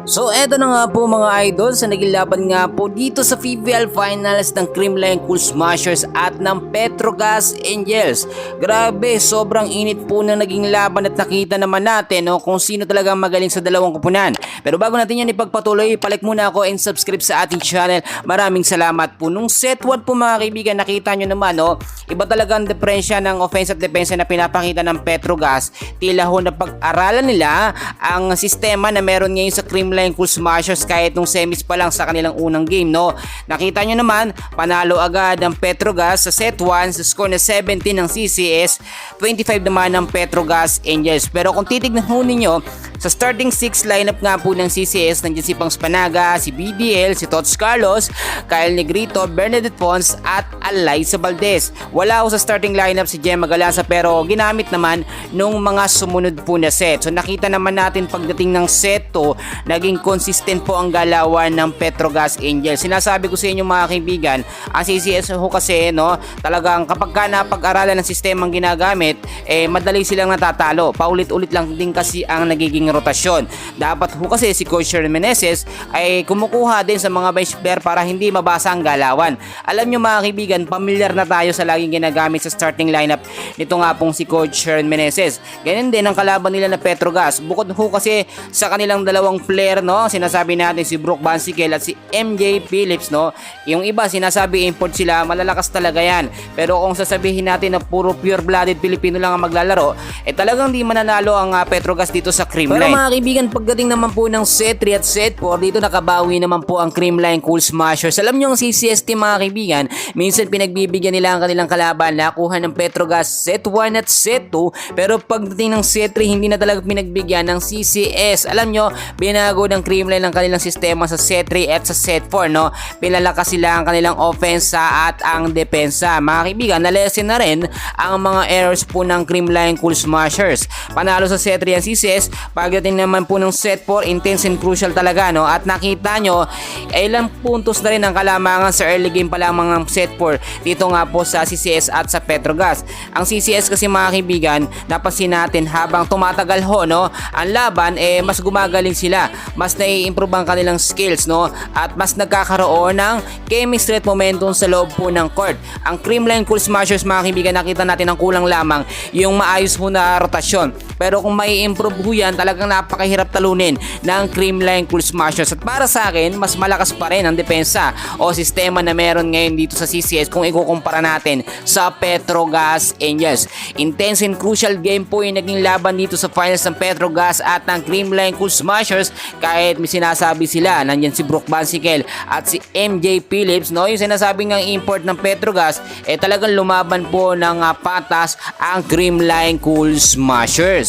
So eto na nga po mga idol sa naging laban nga po dito sa PBL Finals ng Creamline Cool Smashers at ng Petrogas Angels. Grabe, sobrang init po na naging laban at nakita naman natin kung sino talagang magaling sa dalawang kupunan. Pero bago natin yan ipagpatuloy, palike muna ako and subscribe sa ating channel. Maraming salamat po. Nung set 1 po mga kaibigan, nakita nyo naman iba talagang diferensya ng offense at defense na pinapakita ng Petrogas. Tila ho na pag-aralan nila ang sistema na meron ngayon sa Creamline Cool Smashers kahit nung semis pa lang sa kanilang unang game. Nakita nyo naman, panalo agad ang Petrogas sa set 1 sa score na 17 ng CCS, 25 naman ng Petrogas Angels. Pero kung titignan ho ninyo, sa starting 6 lineup nga po ng CCS, nandiyan si Pangs Panaga, si BDL, si Tots Carlos, Kyle Negrito, Bernadette Pons at Alyssa Valdez. Wala ho sa starting lineup si Gemma Galasa pero ginamit naman nung mga sumunod po na set. So nakita naman natin pagdating ng set 2, naging consistent po ang galawan ng Petrogas Angels. Sinasabi ko sa inyo mga kaibigan, ang CCS ho kasi talagang kapag ka napag-aralan ng sistemang ginagamit, madali silang natatalo. Paulit-ulit lang din kasi ang nagiging rotasyon. Dapat ho kasi si Coach Sherman Meneses ay kumukuha din sa mga bench player para hindi mabasa ang galawan. Alam nyo mga kaibigan, familiar na tayo sa laging ginagamit sa starting lineup nito nga pong si Coach Sherman Meneses. Ganyan din ang kalaban nila na Petrogas. Bukod ho kasi sa kanilang dalawang player, sinasabi natin si Brooke Bansikel at si MJ Phillips, yung iba sinasabi import sila, malalakas talaga yan. Pero kung sasabihin natin na puro pure-blooded Pilipino lang ang maglalaro, talagang di mananalo ang Petrogas dito sa Creamline. Pero mga kaibigan, pagdating naman po ng set 3 at set 4, dito nakabawi naman po ang Creamline Cool Smashers. Alam nyo ang CCS team mga kaibigan, minsan pinagbibigyan nila ang kanilang kalaban, nakuha ng Petrogas set 1 at set 2, pero pagdating ng set 3, hindi na talaga pinagbigyan ng CCS. Alam nyo, binago ng Creamline ang kanilang sistema sa set 3 at sa set 4, pinalakas sila ang kanilang offense at ang depensa. Mga kaibigan, nalesen na rin ang mga errors po ng Creamline Cool Smashers. Panalo sa set 3 ang CCS. Pagdating naman po ng set 4, intense and crucial talaga, at nakita nyo, ilang puntos na rin ang kalamangan sa early game pa lang mga set 4 dito nga po sa CCS at sa Petrogas. Ang CCS kasi mga kaibigan, napansin natin habang tumatagal ang laban, mas gumagaling sila, mas nai-improve ang kanilang skills, at mas nagkakaroon ng chemistry at momentum sa loob po ng court. Ang Creamline Cool Smashers mga kaibigan, nakita natin ang kulang lamang yung maayos po na rotasyon. Pero kung may improve po yan, talagang napakahirap talunin ng Creamline Cool Smashers. At para sa akin, mas malakas pa rin ang depensa o sistema na meron ngayon dito sa CCS kung ikukumpara natin sa Petrogas Angels. Intense and crucial game po yung naging laban dito sa finals ng Petrogas at ng Creamline Cool Smashers. Kahit may sinasabi sila, nandyan si Brooke Bansikel at si MJ Phillips, yung sinasabi ng import ng Petrogas, talagang lumaban po ng patas ang Creamline Cool Smashers.